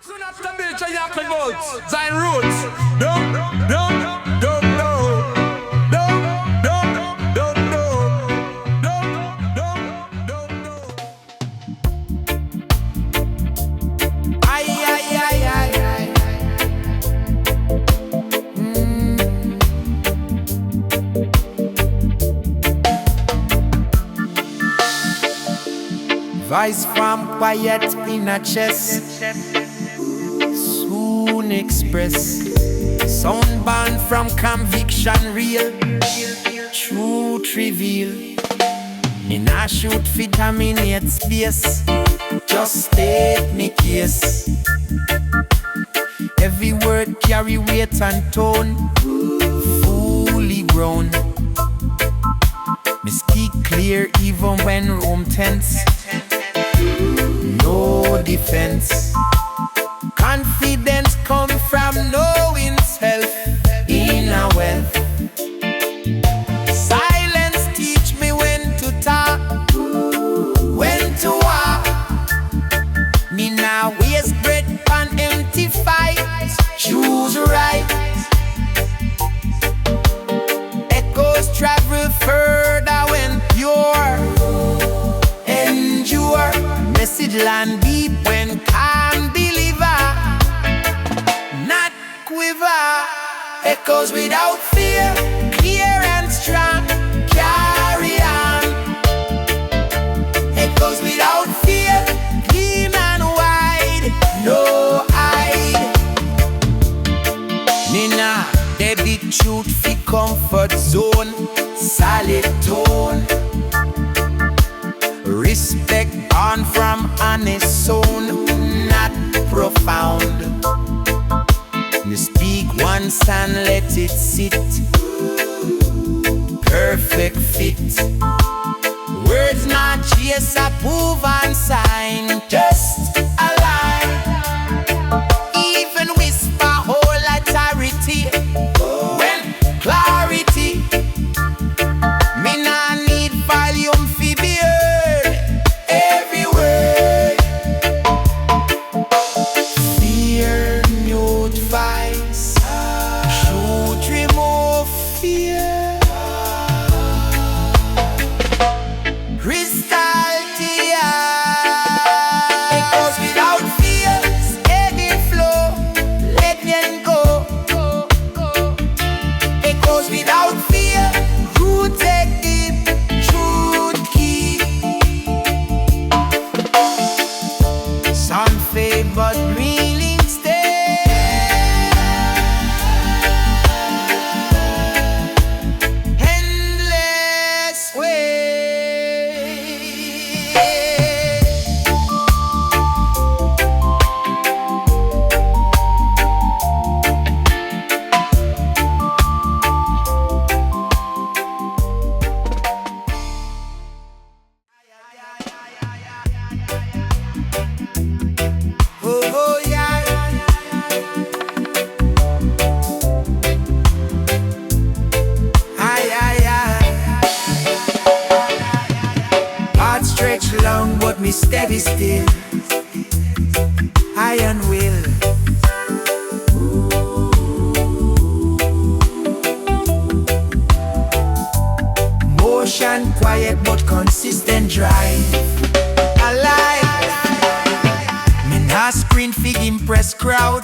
Soon after Bill Chayak votes, Zion Roots. Don't know. Voice from quiet in a chest, soon express. Sound born from conviction real, truth reveal. Me nah shoot fi dominate space, just state me case. Every word carry weight and tone, fully grown. Me speak clear even when room tense. No defense. Confidence come from knowing self, inner wealth. Silence teach me when to talk, when to walk. Me now waste bread on empty fight. Choose right. Echoes travel further when pure. Endure. Message land deep when calm deliver, not quiver. Echoes without fear, clear and strong. Carry on. Echoes without fear, clean and wide. No hide. Nina, they big truth fi comfort zone. Solid tone. Respect on from honest zone, not profound. You speak once and let it sit. Perfect fit. Words not chase, approve and sign. Just align. Even whisper whole authority. When clarity, me nah need volume fi be heard. Every word. Fear mute vice. Should remove fear. Crystal clear. Echoes without fear. Steady flow. Let them go. Echoes without fear. Root take deep. Truth keep. Some fade but reeling stay. Endless way. Oh yeah. Heart stretch long but me steady still. Iron will. Motion quiet but consistent drive. Alive. Me nah screen fig impress crowd,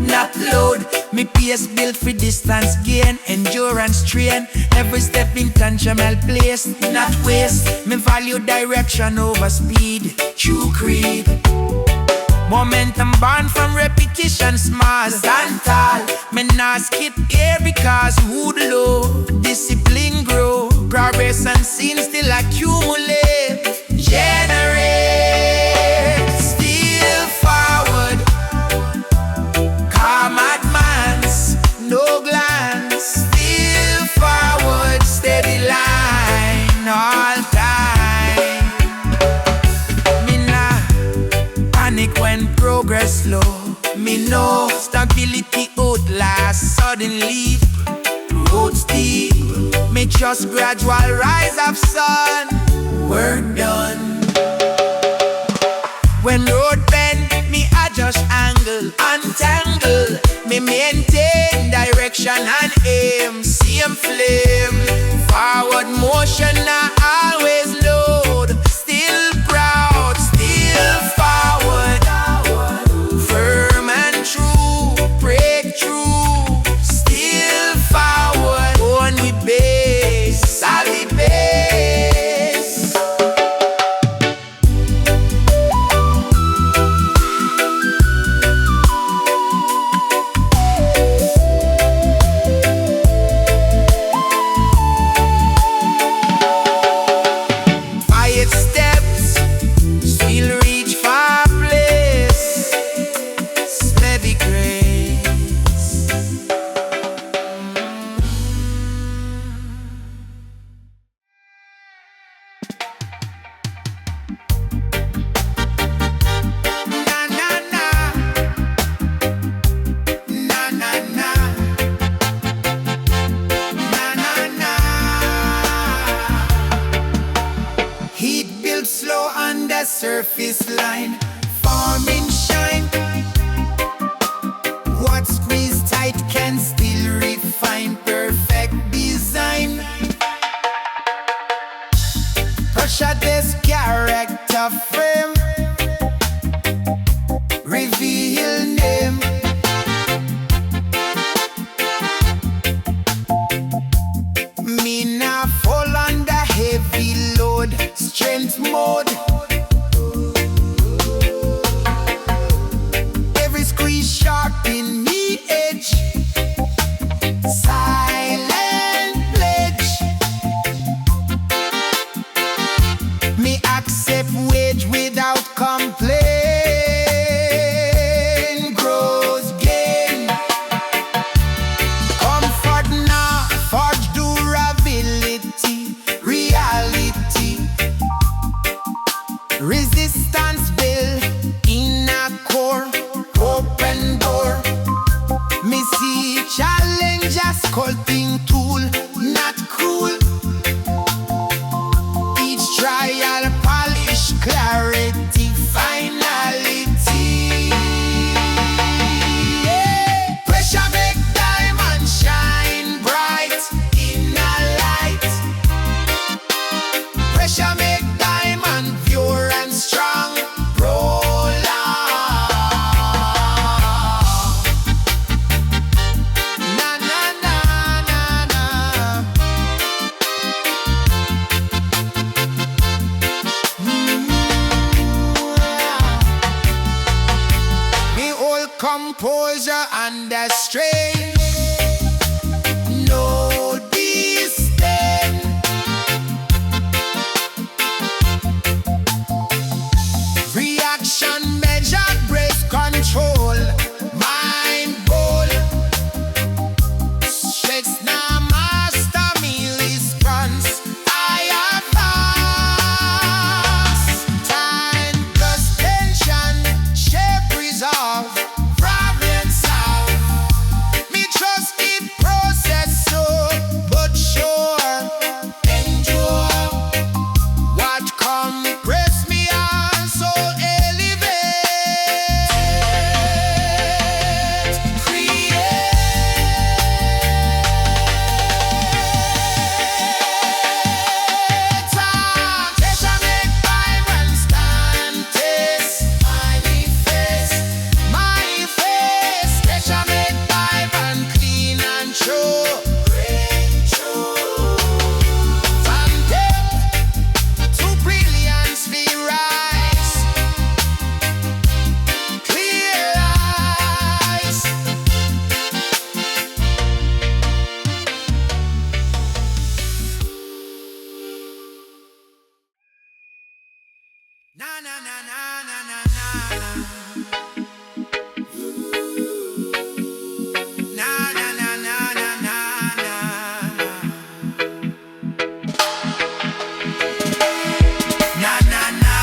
not load. Me pace built for distance gain, endurance train. Every step intentional place, not waste. Me value direction over speed, true creed. Momentum born from repetition, small, stand tall. Me nah skip here because wood low. Discipline grow, progress and sin still accumulate. Generate, still forward. Calm advance, no glance. Still forward, steady line, all time. Me nah panic when progress slow. Me know stability outlast sudden leap. Road steep, me just gradual rise of sun. Work done. When road bend, me adjust angle. untangle. Me maintain direction and aim, same flame. Forward motion, I always load. Still proud, still forward. Firm and true, breakthrough. Still forward, on we base, solid base. Quiet steps, still reach far place. Steady grace. Na na na, na na na, na na na. Heat builds slow on the surface line, forming shine. What squeeze tight can still refine perfect design. Pressure this character frame, reveal name. Me now fall under heavy load, strength mode. Every squeeze sharp in me edge, silent pledge. Me accept wage without complaint. Grows gain. Comfort now, forge durability, reality. Resistance build in a core, open door. Me see challenge a sculpting tool, not cruel. Each trial polish clarity, finality. Yeah. Pressure make diamond shine bright in a light. Pressure make diamond pure and strong. Roll on. Na na na na na. Me hold composure under strain. No disdain. Reaction measured, breath control. Mind bold. Stress now master me response. I advance. Time plus tension, shape resolve. Problem solve. Me trust it process so, but sure endure. What come press me on so elevate, create. Pressure make vibrant stand taste. Manifest. Pressure make vibrant clean and true. From depth to brilliance we rise. Clear eyes. Na na na na na na na. Na na na na na na na. Na na na.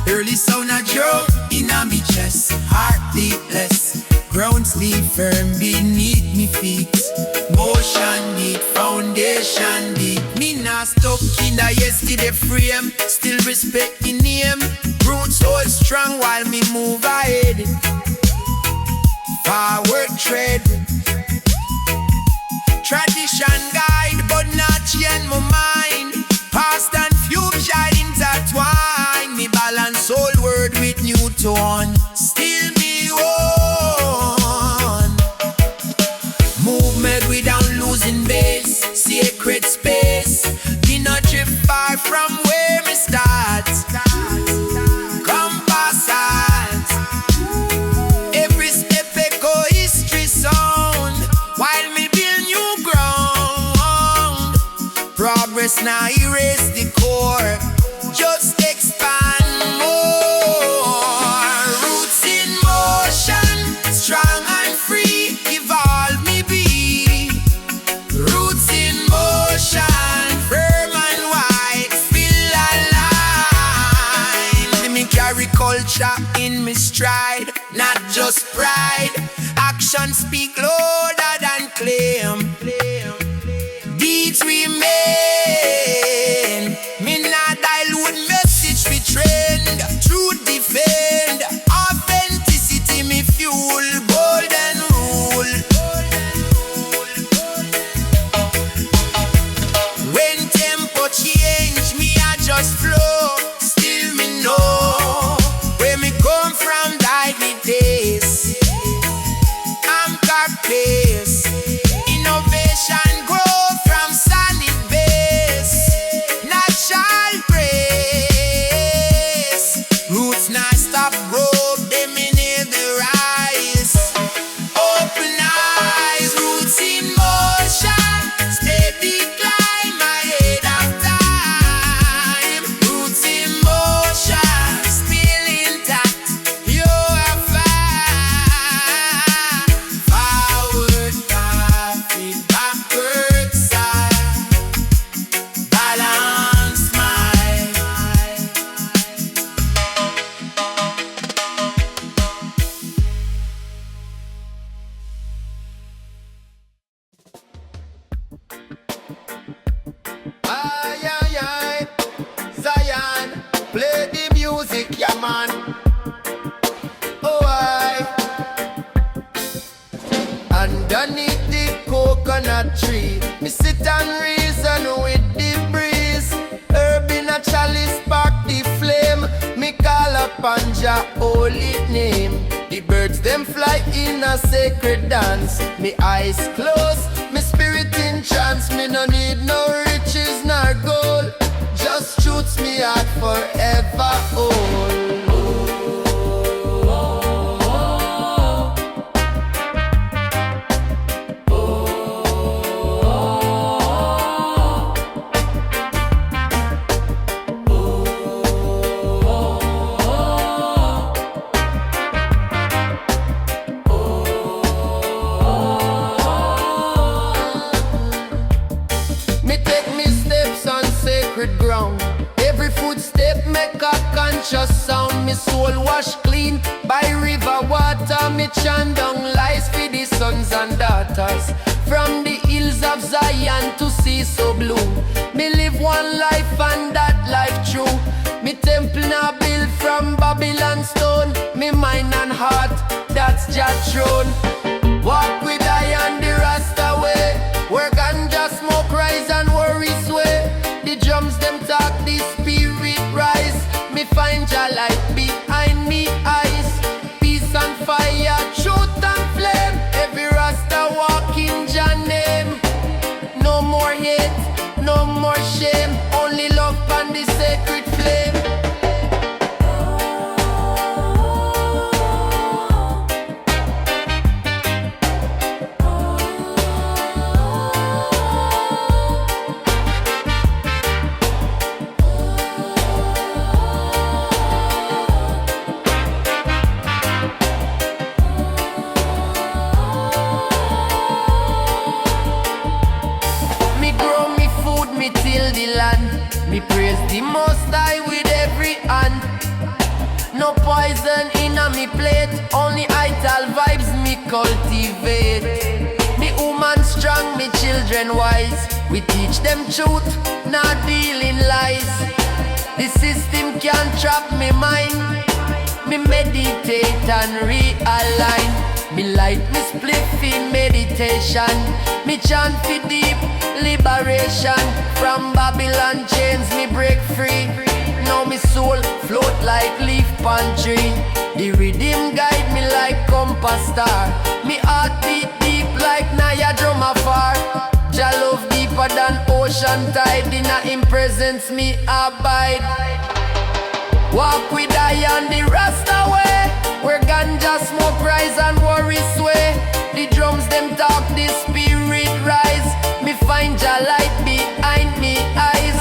Early sound a drum in a me chest, heart beatless. Ground sleep firm beneath me feet. Motion need foundation deep. Me nah stuck in the yesterday frame. Still respect the name. Roots hold strong while me move ahead. now erase the core, just expand more. Roots in motion, strong and free, evolve me be. Roots in motion, firm and wide, still aligned. Me carry culture in me stride, not just pride. Action speak louder than claim. Deeds remain. Me not dilute message we trend. Truth defend. Authenticity me fuel. Golden rule. When tempo change, me I just flow. Still me know where me come from. Died the days. I'm got pace. Innovation grow from solid base. Natural grace. Roots not stop grow, them in the rise. Open eyes, roots in motion. Steady climb ahead of time. Roots in motion, still intact. You are fine. Forward, backward, backward side. Balance smile. Ayayay, Zion, play the music, yeah man. Oh I, underneath the coconut tree, me sit and reason with the breeze. Herb in a chalice spark the flame, me call upon Jah holy name. The birds them fly in a sacred dance. Me eyes closed, me spirit in trance. Me no need no riches nor gold, just truths me heart forever hold. Me take me steps on sacred ground. Every footstep make a conscious sound. Me soul wash clean by river water. Me chant down lies for the sons and daughters. From the hills of Zion to sea so blue. Me live one life and that life true. Me temple now built from Babylon stone. Me mind and heart, that's Jah throne. Walk with I and the Rasta way, where ganja smoke rise and worries sway. The drums them talk, the spirit rise. Me find Jah light behind me eyes. Peace and fire, truth and flame. Every Rasta walk in Jah name. No more hate, no more shame. Only love and the sacred flame. Me grow me food, me till the land. Me praise the Most High with every hand. No poison in a me plate, only ital vibes me cultivate. Me woman strong, me children wise. We teach them truth, not dealing lies. The system can't trap me mind. Me meditate and realign. Me light me spliff in meditation. Me chant for deep liberation. From Babylon chains me break free. Now me soul float like leaf pan tree. The rhythm guide me like compass star. Me heart beat deep like Naya drum afar. Jah love deeper than ocean tide. In him presence me abide. Walk with I and the Rasta way, where ganja smoke rise and worry sway. The drums them talk, the spirit rise. Me find Jah light behind me eyes.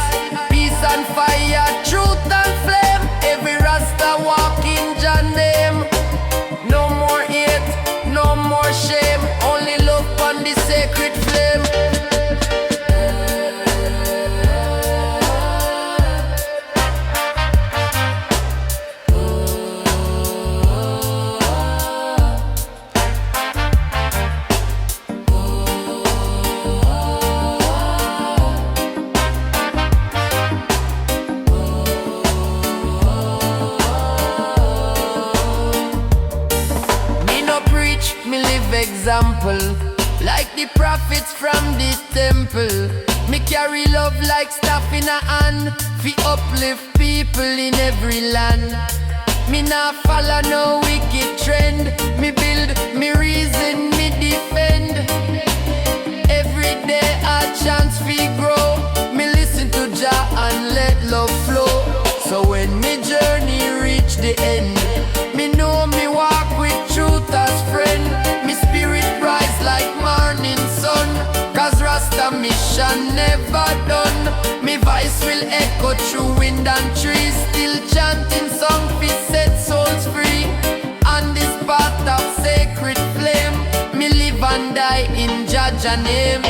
preach, me live example. Like the prophets from the temple. Me carry love like staff in a hand. Fi uplift people in every land. Me not follow no wicked trend. Me build, me reason, me defend. Every day a chance fi grow. Me listen to Jah and let love flow. So when me journey reach the end, me know me walk with truth as friend. Me spirit rise like morning sun. Cause Rasta mission never done. Me voice will echo through wind and trees. Still chanting song fi set souls free. On this path of sacred flame, me live and die in Jah name.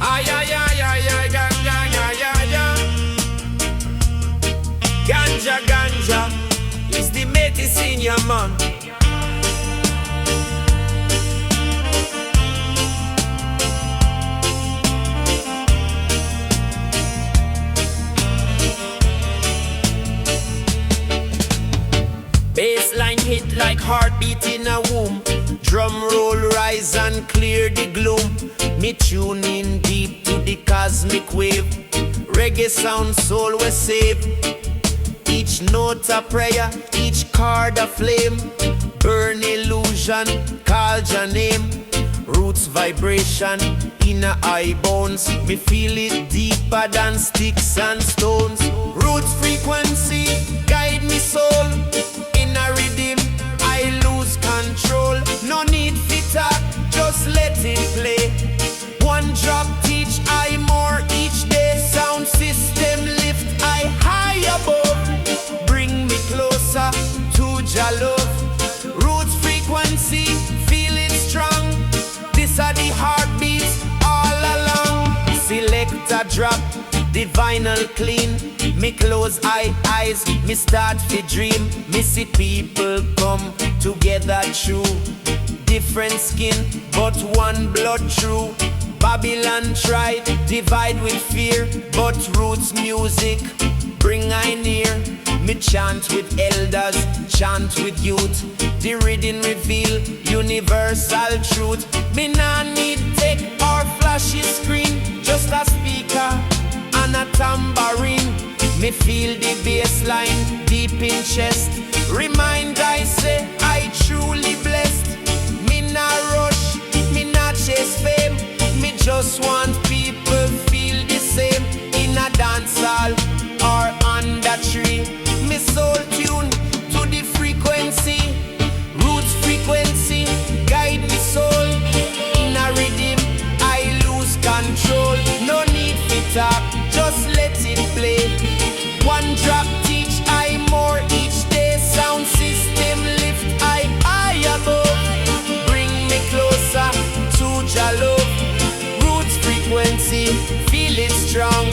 Ayayay Ganja Ganja Ganja is the medicine, yeah, man. Bassline hit like heartbeat in a womb. Drum roll rise and clear the gloom. Me tune in deep to the cosmic wave. Reggae sound soul we save. Each note a prayer, each chord a flame. Burn illusion, call your name. Roots vibration in a eye bones. Me feel it deeper than sticks and stones. Roots frequency guide me soul. In a rhythm I lose control. No need fit talk, just let it play. One drop teach I more each day. Sound system lift I high above. Bring me closer to Jah love. Roots frequency, feel it strong. This are the heartbeats all along. Select a drop, the vinyl clean. Me close eyes, me start to dream. Me see people come together true. Different skin, but one blood true. Babylon tried, divide with fear, but roots music bring I near. Me chant with elders, chant with youth. The reading reveal universal truth. Me nah need tech or flashy screen, just a speaker and a tambourine. Me feel the bass line deep in chest. Remind I say I truly blessed. Me nah rush, me nah chase fame. Me just want people feel the same. In a dance hall or under tree. Me soul tune to the frequency. Roots frequency guide me soul. In a rhythm I lose control. No need to talk, just let it play. One drop teach I more each day. Sound system lift I high above. Bring me closer to Jah love. Roots frequency, feel it strong.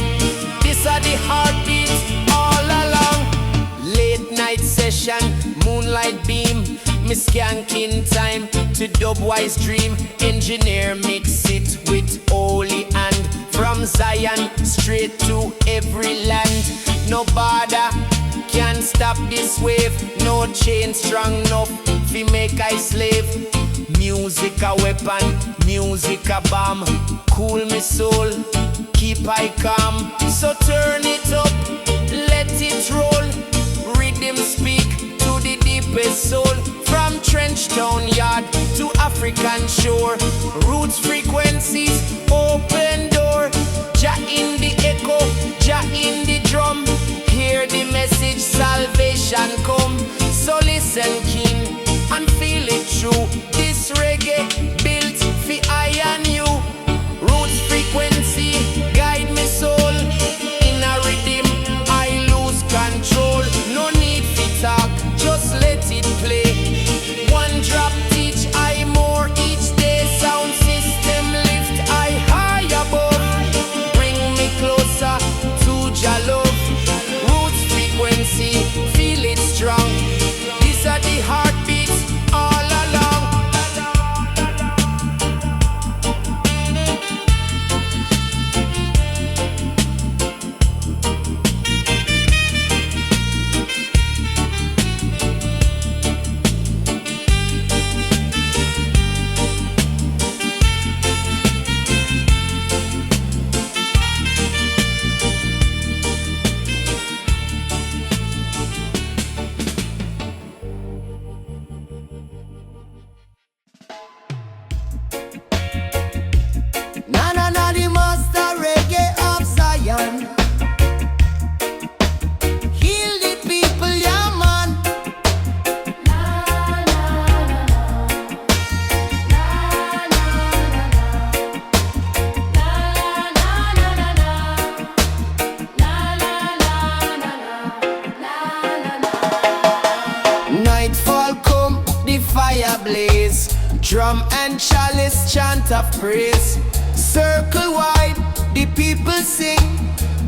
This are the heartbeat all along. Late night session, moonlight beam. Me skanking time to dubwise dream. Engineer mix it with holy hand. From Zion straight to every land. No border can stop this wave. No chain strong enough fi make I slave. Music a weapon, music a bomb. Cool me soul, keep I calm. So turn it up, let it roll. Rhythm speak to the deepest soul. From trench town yard to African shore. Roots frequencies open door. garment of praise. Circle wide, the people sing,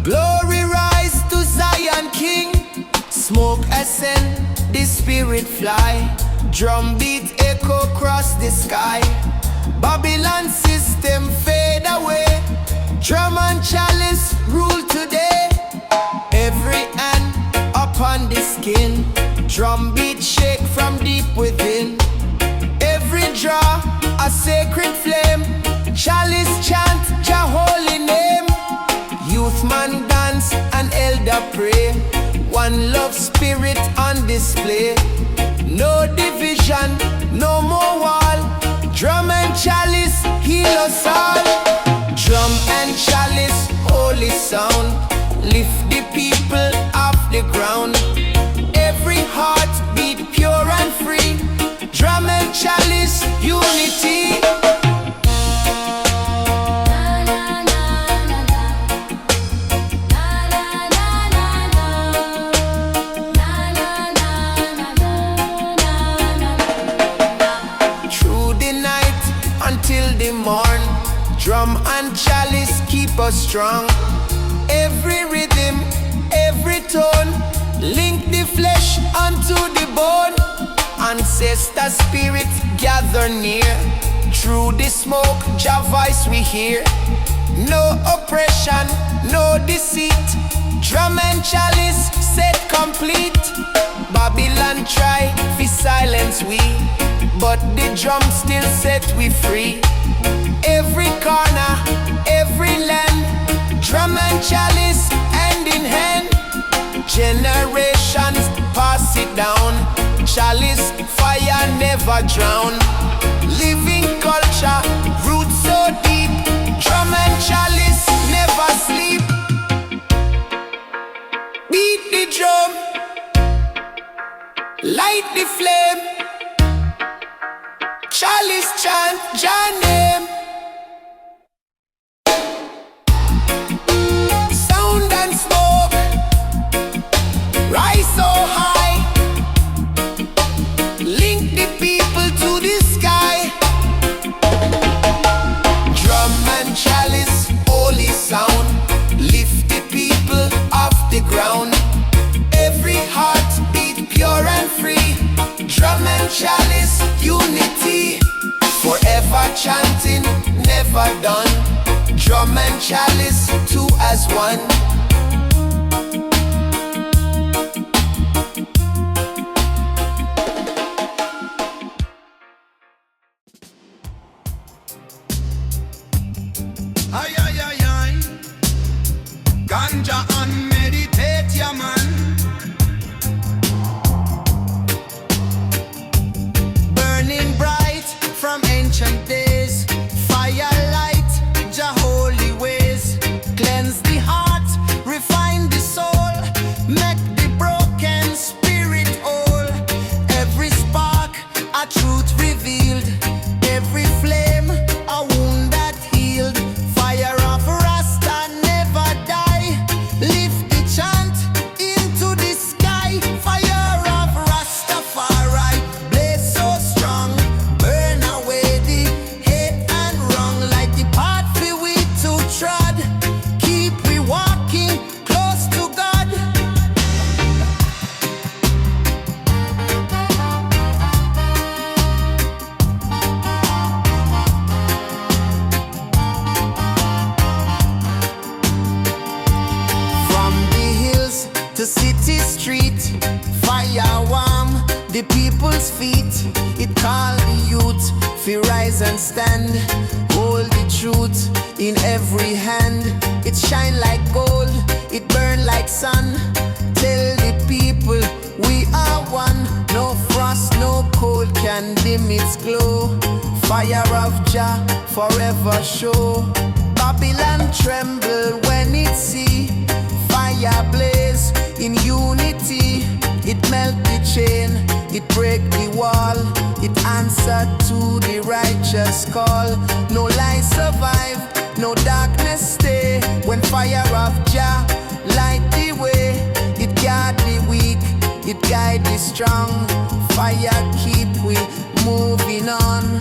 glory rise to Zion King. Smoke ascend, the spirit fly, drum beat echo across the sky. Babylon system fade away, drum and chalice rule today. Every hand upon the skin, drum beat shake from deep within. Every draw a sacred flame, chalice chant Jah holy name. Youth man dance and elder pray, one love spirit on display. No division, no more wall, drum and chalice heal us all. Drum and chalice, holy sound, lift the people off the ground. Every heart beat pure and free, drum and chalice, unity. Through the night until the morn, drum and chalice keep us strong. Every rhythm, every tone, link the flesh unto the bone. Ancestor spirit gather near, through the smoke Jah voice we hear. No oppression, no deceit, drum and chalice set complete. Babylon try to silence we, but the drum still set we free. Every corner, every land, drum and chalice hand in hand. Generations pass it down, chalice fire never drown. Living culture, roots so deep, drum and chalice never sleep. Beat the drum, light the flame, chalice chant Jah name. Sound and smoke rise so high, link the people to the sky. Drum and chalice, holy sound, lift the people off the ground. Every heart beat pure and free, drum and chalice, unity. Forever chanting, never done, drum and chalice, two as one. Ayayay Ganja and meditate, ya man. Burning bright from ancient days, firelight, Jah holy ways. Cleanse the heart, refine the soul, make the broken spirit whole. Every spark, a truth revealed, every flame, a wound that healed. Fire of Rasta never die, lift the chant into the sky. Fire of Rastafari, blaze so strong, burn away the hate and wrong. Like the path we to trod, keep we walking close to God. From the hills to city street, fire warm the people's feet. It call the youth fi rise and stand, hold the truth in every hand. It shine like gold, it burn like sun. Tell the people we are one. No frost, no cold can dim its glow. Fire of Jah forever show. Babylon tremble when it see fire blaze in unity. It melt the chain, it break the wall, it answer to the righteous call. No lies survive, no darkness stay. When fire of Jah light the way, it guard the weak, it guide the strong. Fire keep we moving on.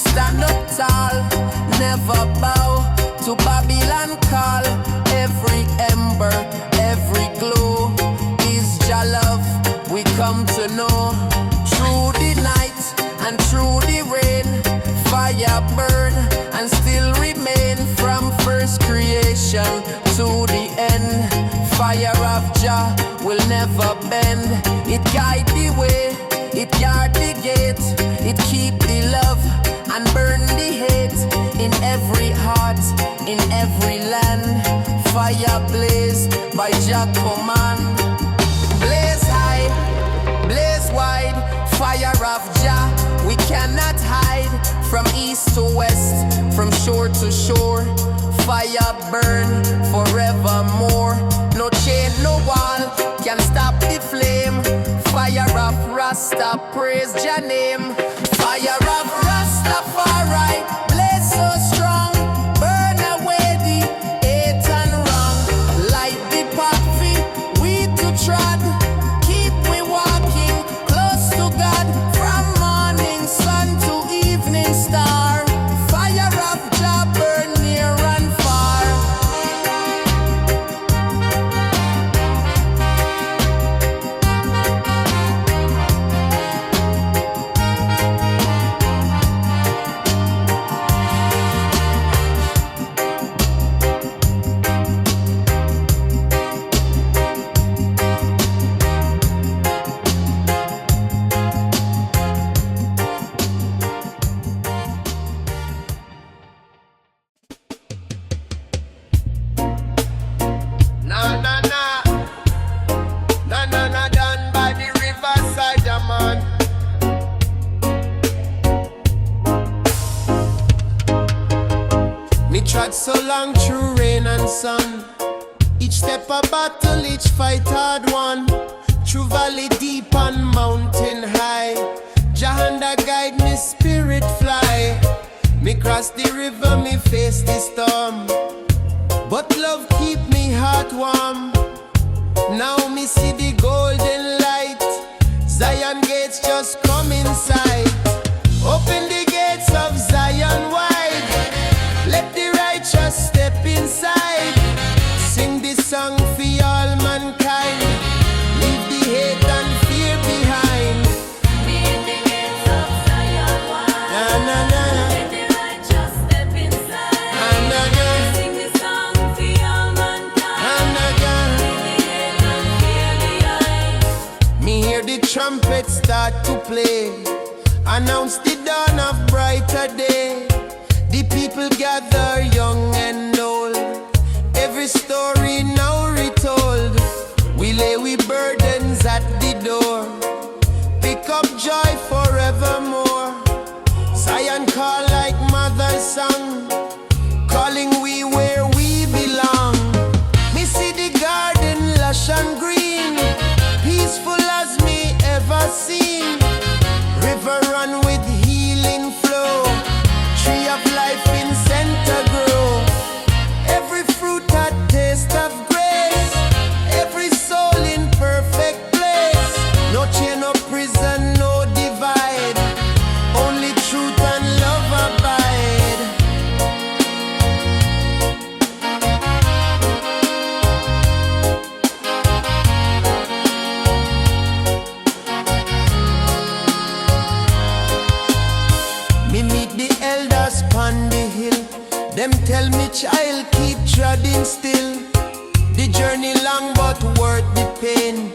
stand up tall, never bow to Babylon call. Every ember, every glow is Jah love we come to know. Through the night and through the rain, fire burn and still remain. From first creation to the end, fire of Jah will never bend. It guide the way, it guard the gate, it keep the love and burn the hate. In every heart, in every land, fire blazed by Jah command. Blaze high, blaze wide, fire of Jah we cannot hide. From east to west, from shore to shore, fire burn forevermore. No chain, no wall can stop the flame. Fire of Rasta, praise Jah name. Fire of Rastafari, blaze so strong, burn away the hate and wrong. Light the path we to trod, keep we walking close to God. From morning sun to evening star, fire of Jah burn near and far. Na na na, na na na, done by the riverside, yeah, man. Me trod so long through rain and sun. Each step a battle, each fight hard won. Through valley deep and mountain high, Jah hand a guide me spirit fly. Me cross the river, me face the storm, but love keep me heart warm. Now me see the golden light, Zion gates just come inside. Open the gates of Zion wide, let the righteous step inside. Sing this song for all mankind, leave the hate and fear behind. Be in the gates of Zion wide. Na na na, Let the righteous step inside. na na na, Sing this song for all mankind. na na na. Leave the hate and fear behind. Me hear the trumpet start to play, announce the dawn of brighter day. The people gather young and old, every story now retold. We lay we burdens at the door, pick up joy forevermore. Zion call like mother's song, calling we where we belong. Me see the garden lush and green, peaceful as me ever seen. River run with healing flow, tree of life in center grow. Every fruit a taste of grace, every soul in perfect place. No chain, no prison, no divide, only truth and love abide. Me meet the elders pon the hill, them tell me child keep treading still. The journey long but worth the pain,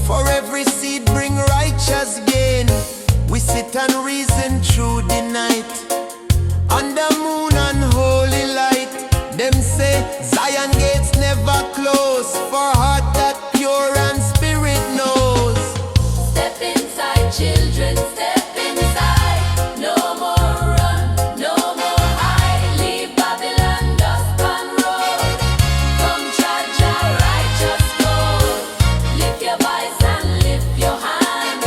for every seed bring righteous gain. We sit and reason through the night, under moon and holy light. Them say Zion gates never close, for heart that pure and spirit knows. Step inside, children, step inside. No more run, no more hide. Leave Babylon dust and road. Come trod Jah righteous code. Lift your voice and lift your hand.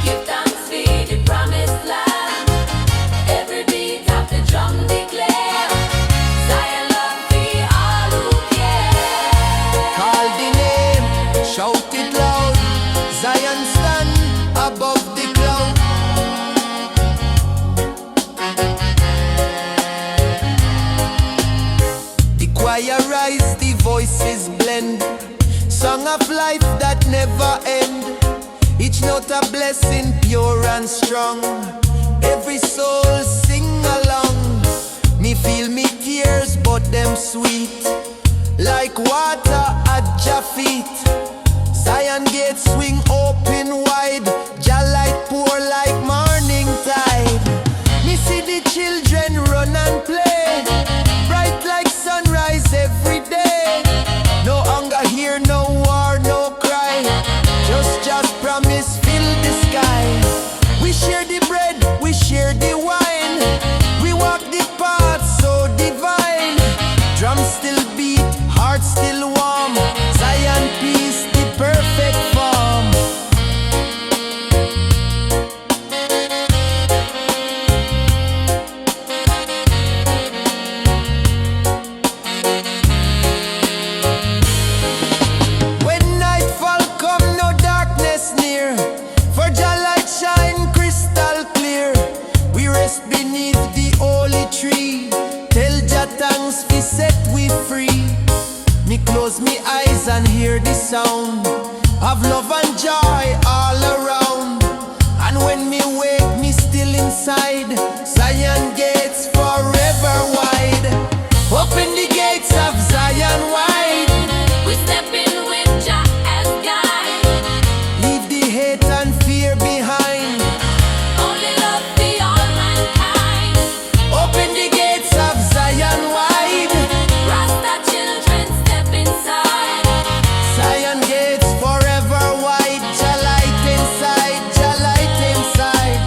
Give thanks for the promised land. Every beat of the drum declare Zion love for all who care. Call the name, fire rise, the voices blend. Song of life that never end. Each note a blessing, pure and strong. Every soul sing along. Me feel me tears, but them sweet. Like water at Jah feet. Zion gate swing open wide. Jah light pour like morning tide. Me see the children run and play. Bright like sunrise every day. No hunger here, no war, no cry. Just promise fill the sky. We share the bread, we share the wine. We walk the path so divine. Drums still beat, heart still warm. Zion peace, the perfect form. When nightfall come, no darkness near. For Jah light shine crystal clear. We rest beneath the holy tree. Tell Jah thanks fi set we free. Me close me eyes and hear the sound of love and joy all around. And when me wake, me still inside. Zion gates forever wide. Open the gates of Zion wide. We step in with Jah as guide. Leave the hate and fear behind. Only love for all mankind. Open the gates of Zion wide. Rasta children step inside. Zion gates forever wide. Jah light inside, Jah light inside.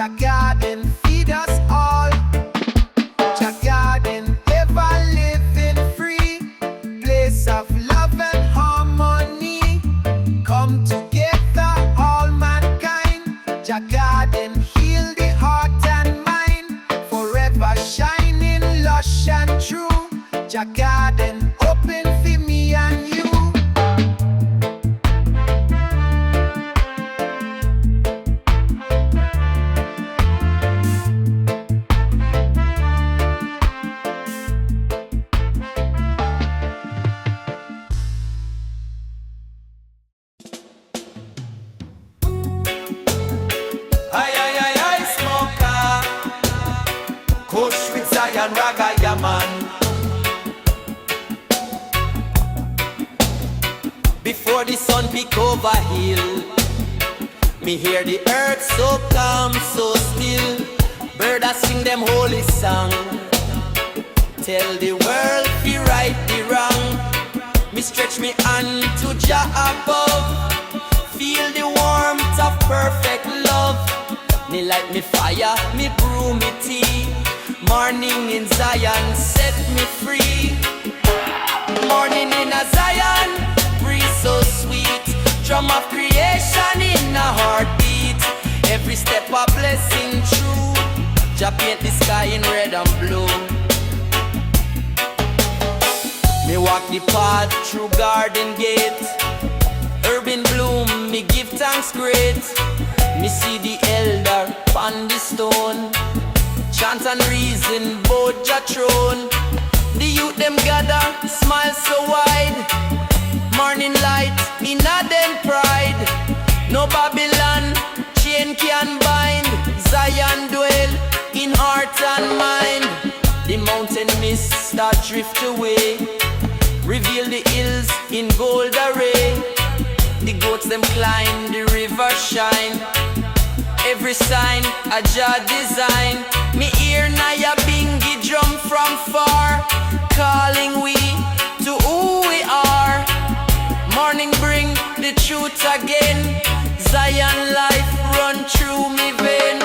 Jah Garden feed us all. Jah Garden ever living free, place of love and harmony. Come together all mankind. Jah Garden heal the heart and mind, forever shining lush and true. Jah Garden open for me and you. Ayayay smoker, Kush with Zion Raga Yaman. Before the sun peek over hill, me hear the earth so calm, so still. Bird a sing them holy song, tell the world fi right the wrong. Me stretch me hand to Jah above, feel the warmth of perfect love. Me light me fire, me brew me tea. Morning in Zion set me free. Morning in a Zion, breeze so sweet. Drum of creation in a heartbeat. Every step a blessing true. Jah paint the sky in red and blue. Me walk the path through garden gate. Herb in bloom, me give thanks great. Me see the elder on the stone, chant and reason both Jah throne. The youth them gather, smile so wide. Morning light in a them pride. No Babylon chain can bind. Zion dwell in heart and mind. The mountain mist start drift away, reveal the hills in gold array. The goats them climb, the river shine. Every sign a Jah design. Me hear Naya Bingi drum from far, calling we to who we are. Morning bring the truth again. Zion life run through me vein.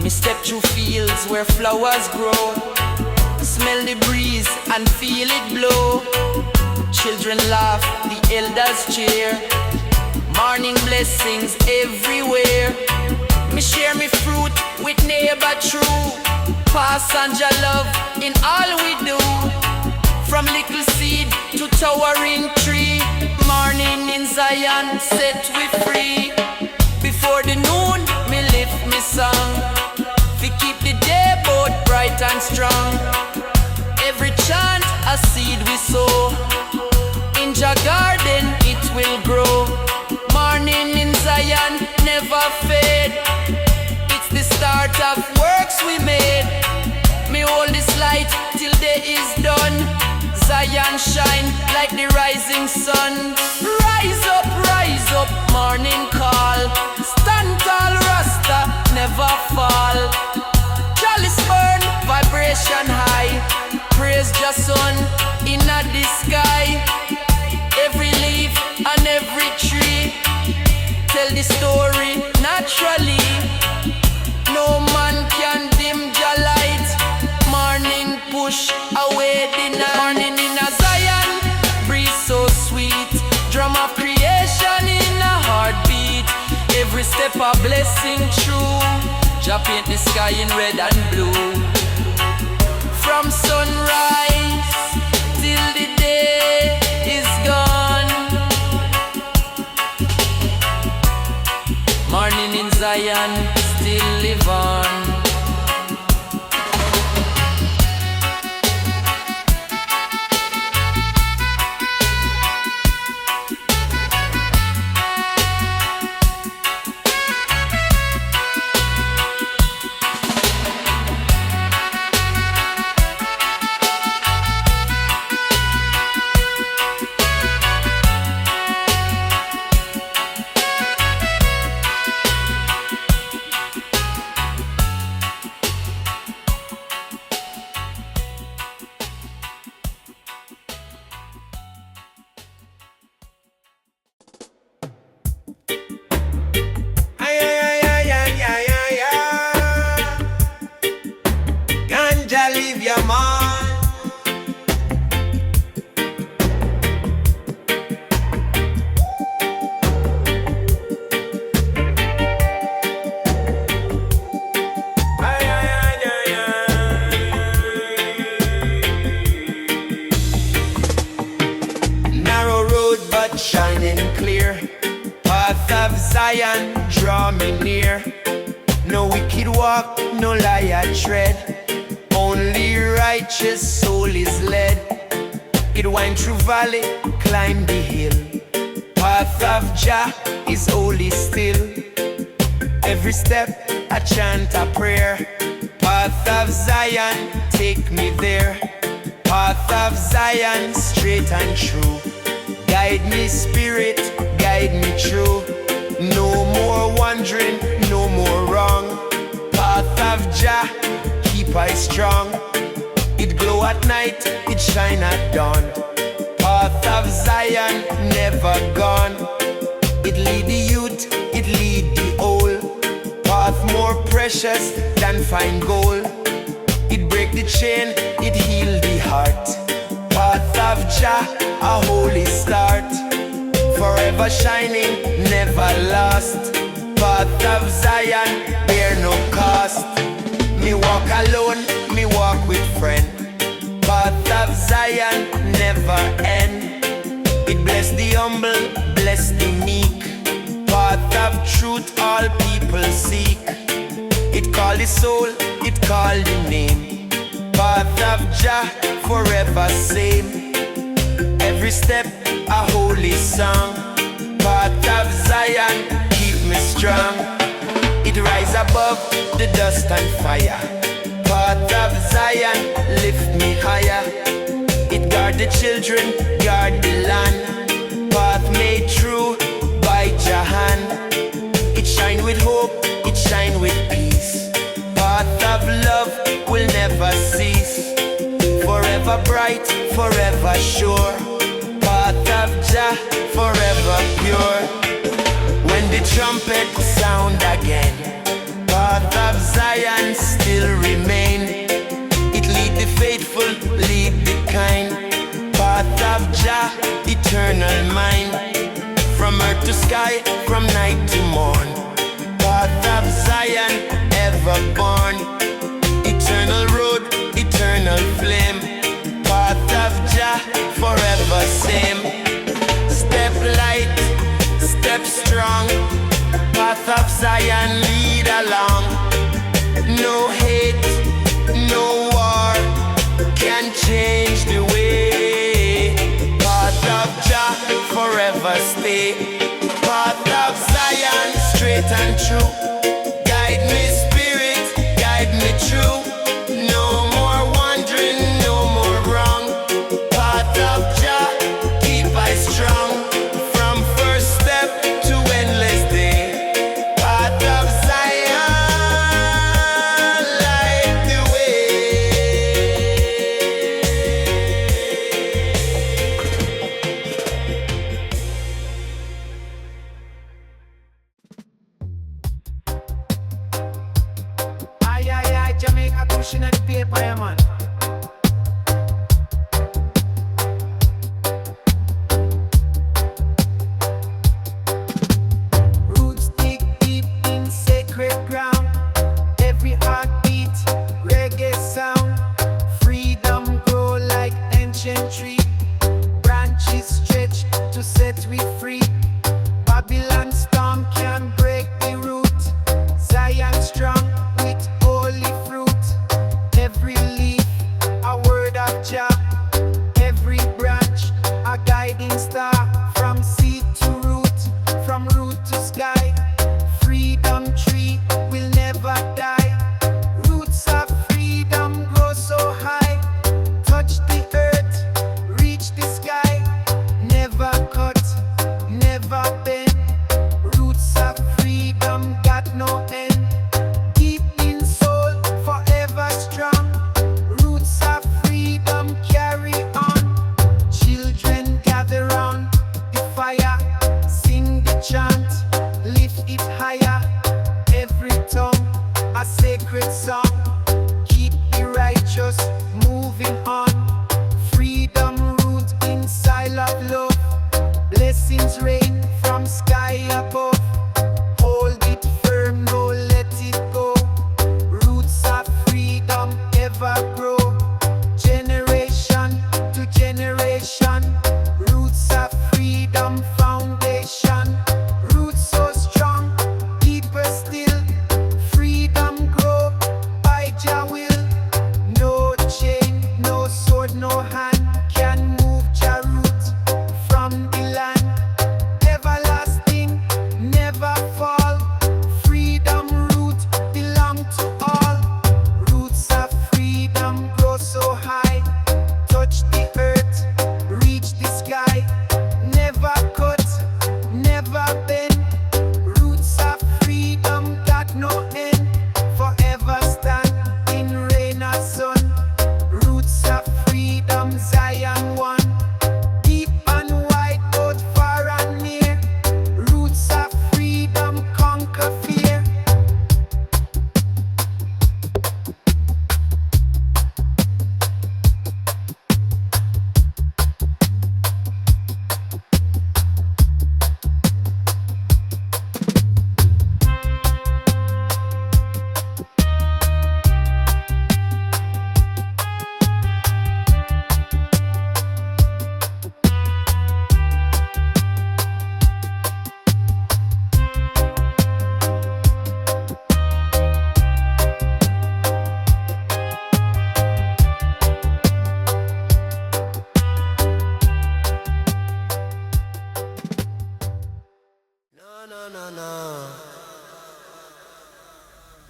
Me step through fields where flowers grow, smell the breeze and feel it blow. Children laugh, the elders cheer. Morning blessings everywhere. Me share me fruit with neighbor true. Pass on Jah love in all we do. From little seed to towering tree. Morning in Zion set we free. Before the noon me lift me song, we keep the day both bright and strong. Every chant a seed we sow, in Jah Garden it will grow. Morning in Zion never fade. It's the start of works we made. Me hold this light till day is done. Zion shine like the rising sun. Rise up, morning call. Stand tall, Rasta never fall. Chalice burn, vibration high. Praise Jah sun in the sky. Every leaf and every tree tell the story naturally. No man can dim Jah light. Morning push away the night. Morning in a Zion, breeze so sweet. Drum of creation in a heartbeat. Every step a blessing true. Jah paint the sky in red and blue. From sunrise till the day is gone. Morning in Zion still live on. Zion, draw me near. No wicked walk, no liar tread. Only righteous soul is led. It wind through valley, climb the hill. Path of Jah is holy still. Every step I chant a prayer. Path of Zion, take me there. Path of Zion, straight and true. Guide me spirit, guide me true. No more wandering, no more wrong. Path of Jah, keep I strong. It glow at night, it shine at dawn. Path of Zion, never gone. It lead the youth, it lead the old. Path more precious than fine gold. It break the chain, it heal the heart. Path of Jah, a holy start. Forever shining, never lost. Path of Zion, bear no cost. Me walk alone, me walk with friend. Path of Zion, never end. It bless the humble, bless the meek. Path of truth, all people seek. It call the soul, it call the name. Path of Jah, forever same. Every step a holy song. Path of Zion, keep me strong. It rise above the dust and fire. Path of Zion, lift me higher. It guard the children, guard the land. Path made true by Jah hand. It shine with hope, it shine with peace. Path of love will never cease. Forever bright, forever sure. Path of Jah, forever pure. When the trumpet sound again, path of Zion still remain. It lead the faithful, lead the kind. Path of Jah, eternal mind. From earth to sky, from night to morn. Path of Zion, ever born. Eternal road, eternal flame. Path of Jah, forever same. Step light, step strong. Path of Zion, lead along. No hate, no war can change the way. Path of Jah, forever stay. Path of Zion, straight and true. Guide me spirit, guide me true. No more wandering, no more wrong. Path of Jah, keep I strong. From first step to endless day. Path of Zion, light the way. Ayayay, Jamaica pushing at the paper, yeah, man. Roots dig deep in sacred ground. Every heartbeat, reggae sound. Freedom grow like ancient tree. Branches stretch to set we free. Babylon storm can break the root. Zion strong with holy fruit. Every leaf a word of Jah. Every branch a guiding star. From seed to root, from root to sky. Freedom tree will never die. Roots of freedom grow so high. Touch the earth, reach the sky. Never cut, never bend. Roots of freedom got no end. Deep in soul, forever strong. Roots of freedom carry on. Children gather round the fire. Sing the chant, lift it higher. Every tongue a sacred song. Keep the righteous moving on. Freedom root inside of love. Blessings rain from sky above. Hold it firm, no let it go. Roots of freedom ever grow. Generation to generation. Roots of freedom foundation. Roots so strong,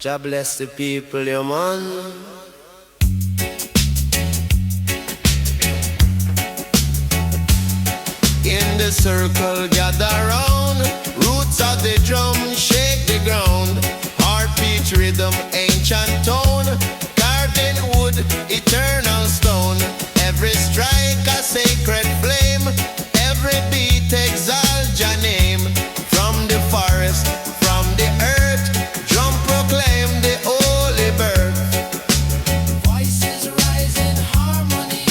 Jah bless the people, yeah, man. In the circle, gather round. Roots of the drum, shake the ground. Heartbeat rhythm, ancient tone. Garden wood, eternal stone. Every strike a sacred flame. Every beat exalt your name. From the forest, from the earth, drum proclaim the holy birth. Voices rise in harmony.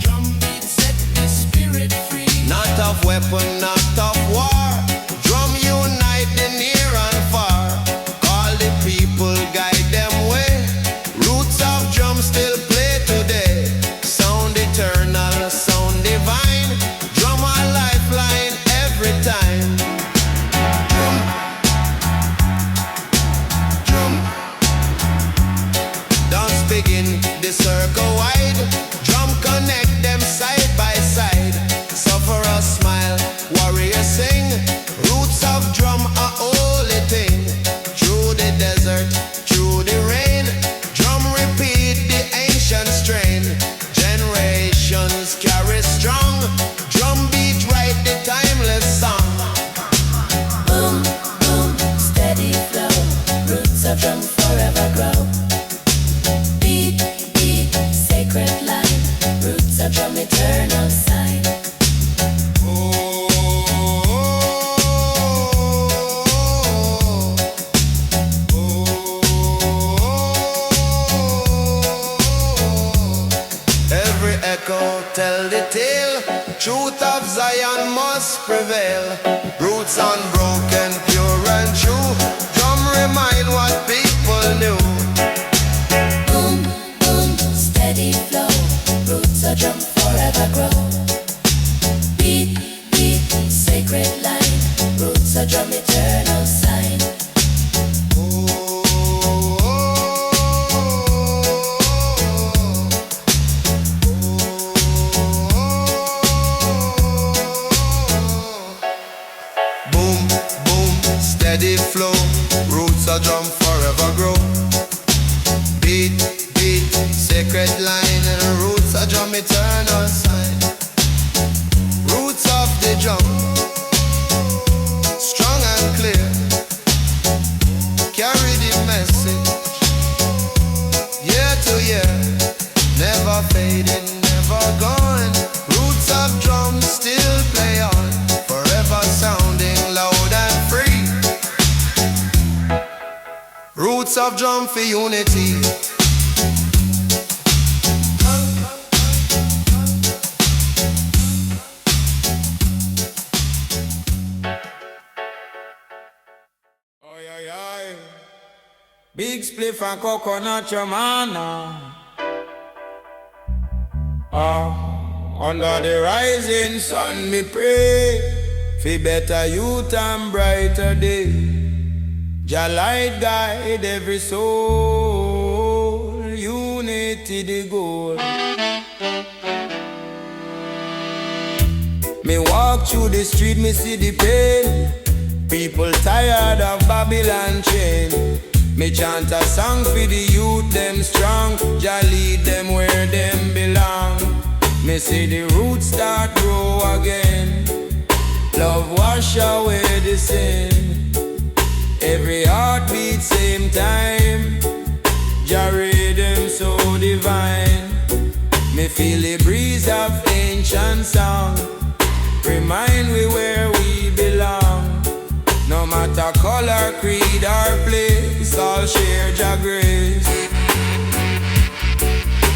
Drum beat set the spirit free. Not of weapon, not of war. Drum unite the near and far. Call the people, guide them way. Roots of drum still play today. Sound eternal, sound divine. Drum a lifeline every time. Drum, drum. Dance begin, the circle wide. Drum connect them side by side. Suffer a smile, warrior sing. Roots of drum a holy thing. Through the desert, through the rain. Drum repeat the ancient strain. Generations carry strong. Drum beat write the timeless song. Boom, boom, steady flow. Roots of drum forever grow. Beat, beat, sacred line. Roots of drum eternal sign. Every echo tell the tale. Truth of Zion must prevail. Roots unbroken, pure and true. Drum remind what people knew. Boom, boom, steady flow. Roots of drum forever grow. Beat, beat, sacred line. Roots of drum eternal sign. Boom, boom, steady flow. Roots of drum forever grow. Beat, beat, sacred line. And roots of drum eternal sign. Roots of the drum, strong and clear. Carry the message, year to year. Never fading, never gone. Roots of drum still play on. Forever sounding loud and free. Roots of drum for unity. Ayayay. Big spliff and coconut your mana. Under the rising sun me pray for better youth and brighter day. Jah light guide every soul. Unity the goal. Me walk through the street, me see the pain. People tired of Babylon chain. Me chant a song for the youth, them strong. Jah lead them where them belong. Me see the roots start grow again. Love wash away the sin. Every heartbeat same time. Jah rhythm so divine. Me feel the breeze of ancient song. Remind me where we belong. No matter color, creed or place, all share Jah grace.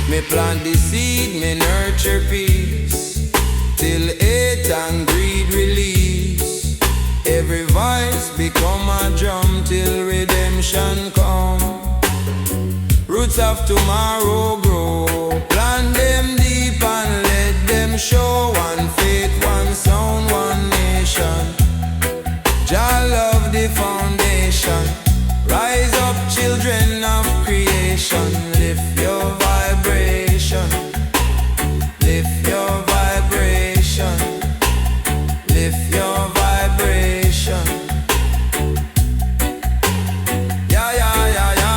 Me plant the seed, me nurture peace, till hate and greed release. Every voice become a drum till redemption come. Roots of tomorrow grow. Plant them deep and let them show. One faith, one sound, one nation. Jah love the foundation. Rise up, children of creation. Lift your vibration. Lift your vibration. Lift your vibration. Yeah, yeah, yeah, yeah.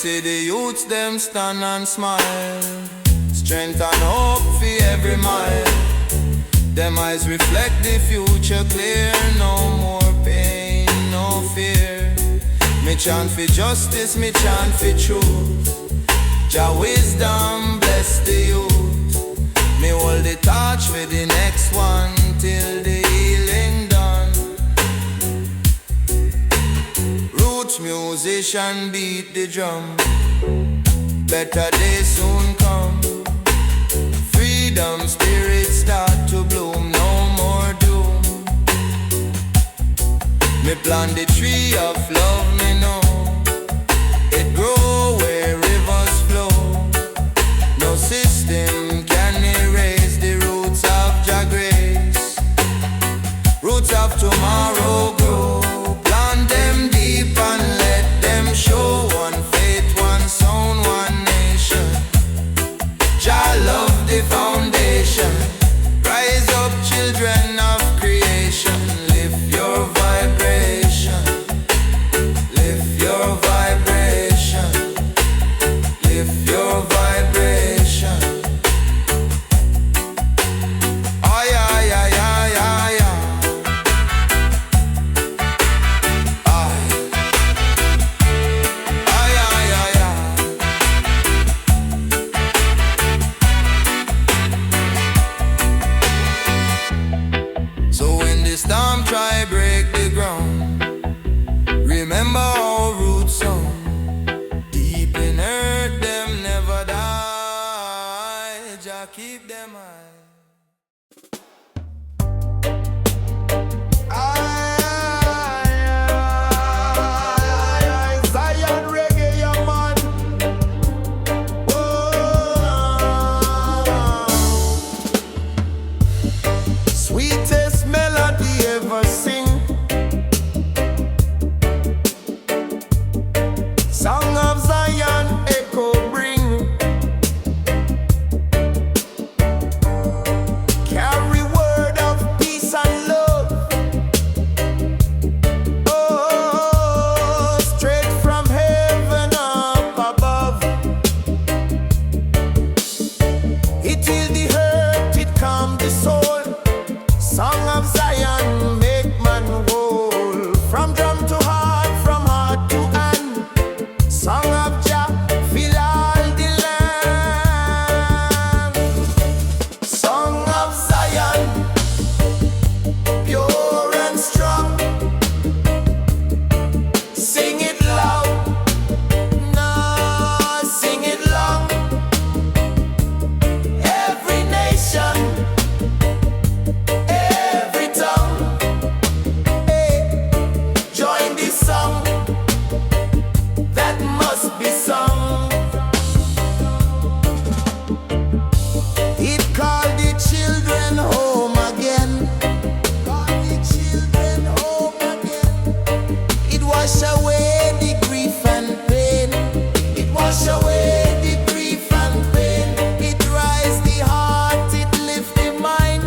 see the youths them stand and smile. Strength and hope for every mile. Them eyes reflect the future clear. No more pain, no fear. Me chant for justice, me chant for truth. Jah wisdom bless the youth. Me hold the torch for the next one till the healing done. Roots musician beat the drum. Better days soon come. Freedom spirit start to bloom. No more doom. Me plant the tree of love, me know. It grow where rivers flow. No system can erase the roots of Jah grace. Roots of tomorrow grow. Plant them deep and let them show. One faith, one sound, one nation. Jah love the foundation. Rise up, children of creation. Lift your vibration. Lift your vibration. Lift your vibration. Ay, ay, ay, ay, ay, ay. Ay. Ay, ay, ay, ay. So when the storm try break the ground, remember our roots song. Deep in earth them never die. Jah keep them high. Zion reggae, yeah, man. Sweetest melody ever sing. Song of Zion echo bring. Carry word of peace and love. Oh, straight from heaven up above. It heal the hurt, it calm the soul. Song of Zion make man whole. From drum to heart, from heart to hand. Song of Jah fill all the land. Song of Zion, pure and strong. Sing it loud, nah, sing it long. Every nation, every tongue, hey, join this song that must be sung. It called the children home again. Call the children home again. It wash away the grief and pain. It wash away the grief and pain. It rise the heart, it lift the mind.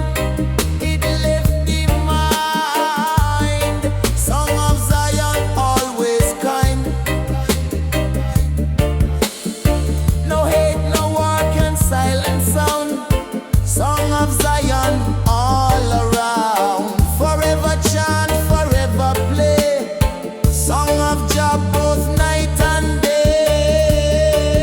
It lift the mind. Song of Zion always kind. No hate, no war can silence sound. Song of Zion all around. Forever chant, forever play. Song of Jah both night and day.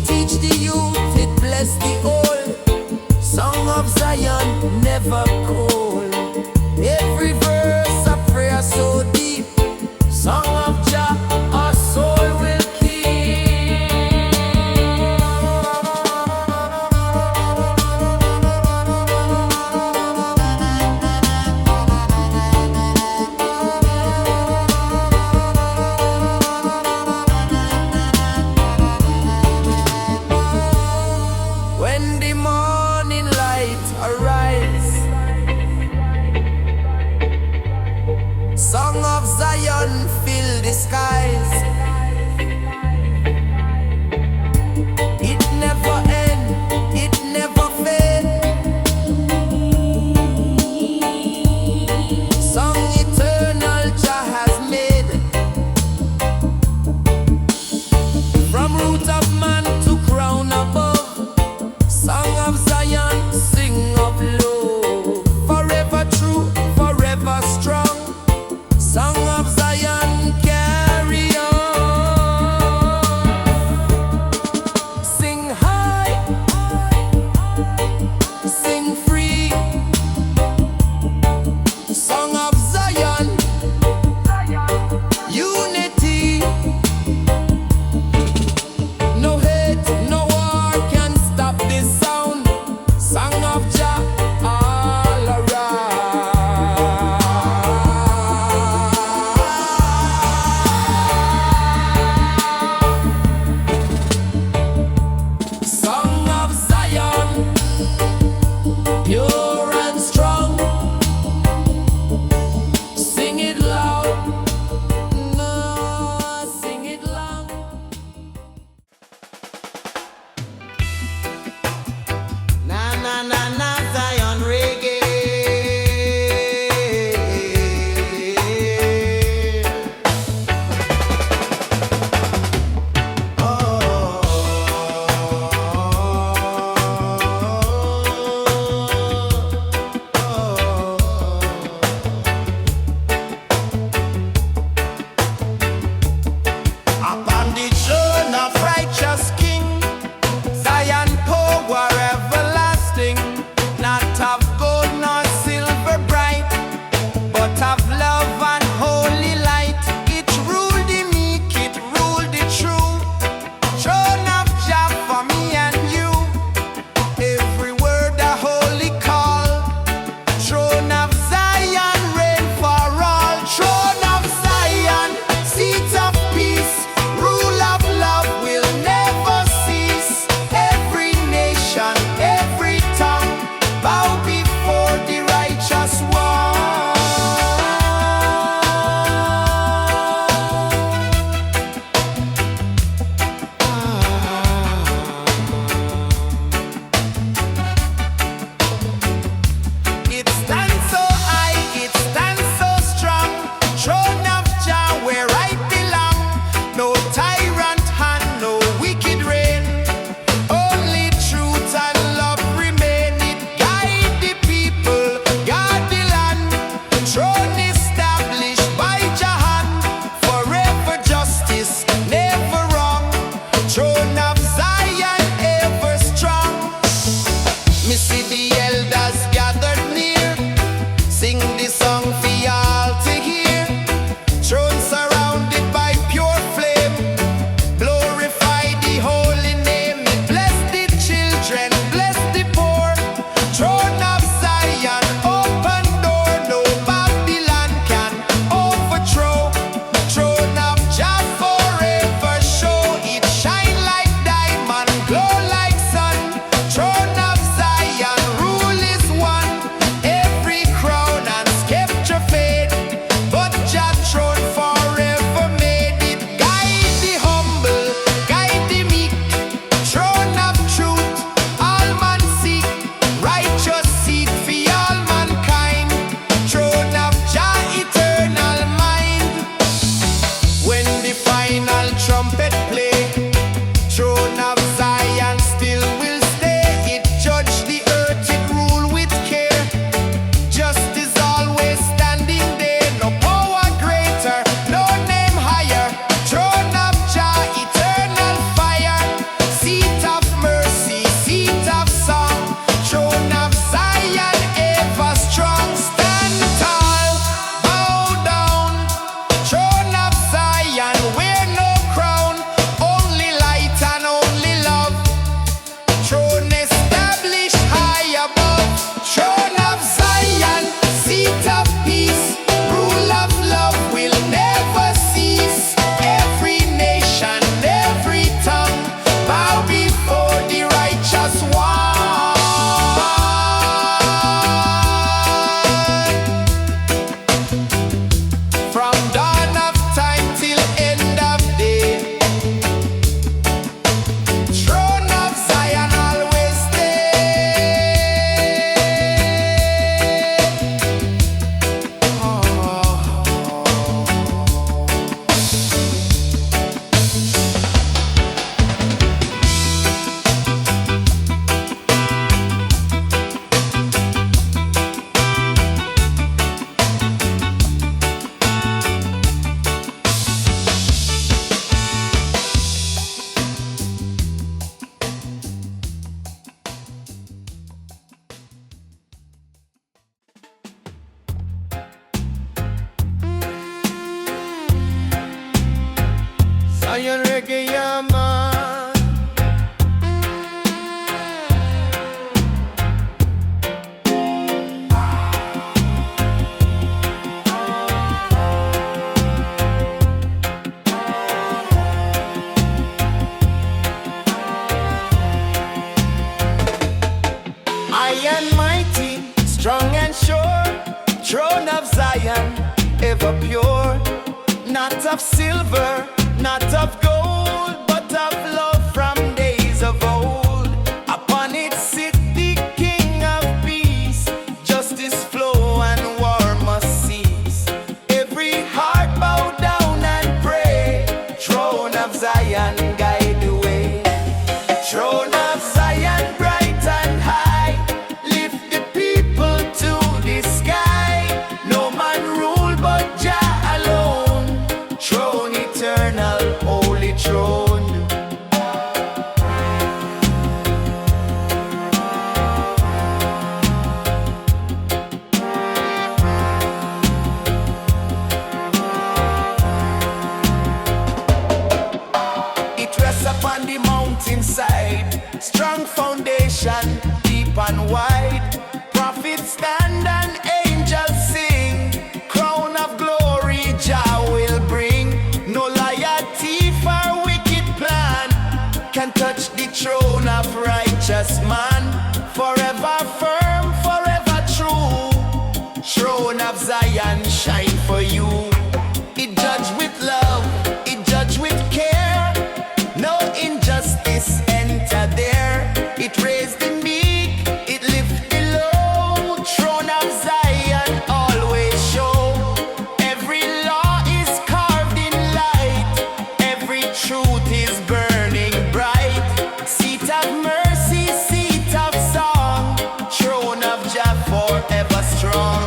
teach the youth, it bless the old. Song of Zion, never cold. Every verse a prayer so deep. Song of Jah, our soul will when the morning light arise. Song of Zion fill the skies. It never end, it never fade. Song eternal Jah has made. From root of man to crown above. Song of Zion, sing of love. Forever true, forever strong. Song of Zion, carry on. Sing high, sing free. Song of Zion, unity. No hate, no war can stop this sound. Song of Jah all around. Song of Zion, pure and strong. Sing it loud, no, sing it loud. Na na na na Zion reggae. Upon the throne of righteous King, Zion power everlasting. Zion reggae, yeah, man. Iron mighty, strong and sure, throne of Zion, ever pure. Not of silver, not of gold, but of love from days of old. Upon it sit the King of peace, justice flow and war must cease. Every heart bow down and pray, throne of Zion guide the way. Throne of Zion bright and high, lift the people to the sky. No man rule but Jah alone, throne eternal, holy throne. It rests upon the mountainside, strong foundation, deep and wide. Prophets stand and angels sing, crown of glory Jah will bring. No liar, thief or wicked plan can touch the throne of righteous man. Forever firm, forever true, throne of Zion shine for you. It judge with love, it judge with care. No injustice enter there. It raise the meek, it lift the low. Throne of Zion always show. Every law is carved in light, every truth is burning bright. Seat of mercy, seat of song, throne of Jah forever strong.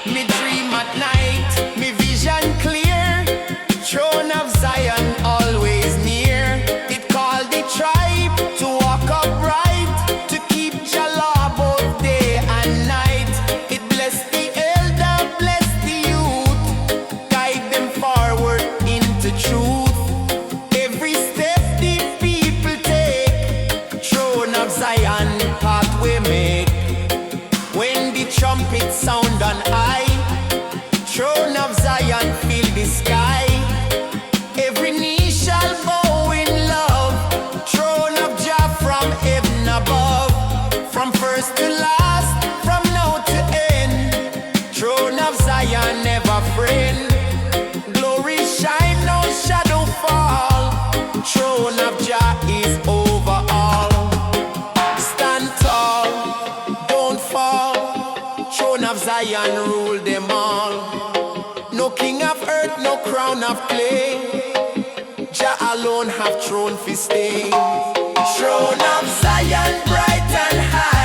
Me dream at night, me vision clear. Throne of Zion always near. It called the tribe to walk upright, to keep Jah law both day and night. It bless the elder, bless the youth, guide them forward into truth. Every step the people take, throne of Zion pathway make. When the trumpet sound on high, throne of Zion fill the sky. Every knee shall bow in love, throne of Jah from heaven above. From first to last, from now to end, throne of Zion never friend. Glory shine, no shadow fall, throne of Jah is over all. Stand tall, don't fall, throne of Zion rule them all. No king of earth, no crown of clay, Jah alone have throne fi stay. Throne of Zion bright and high,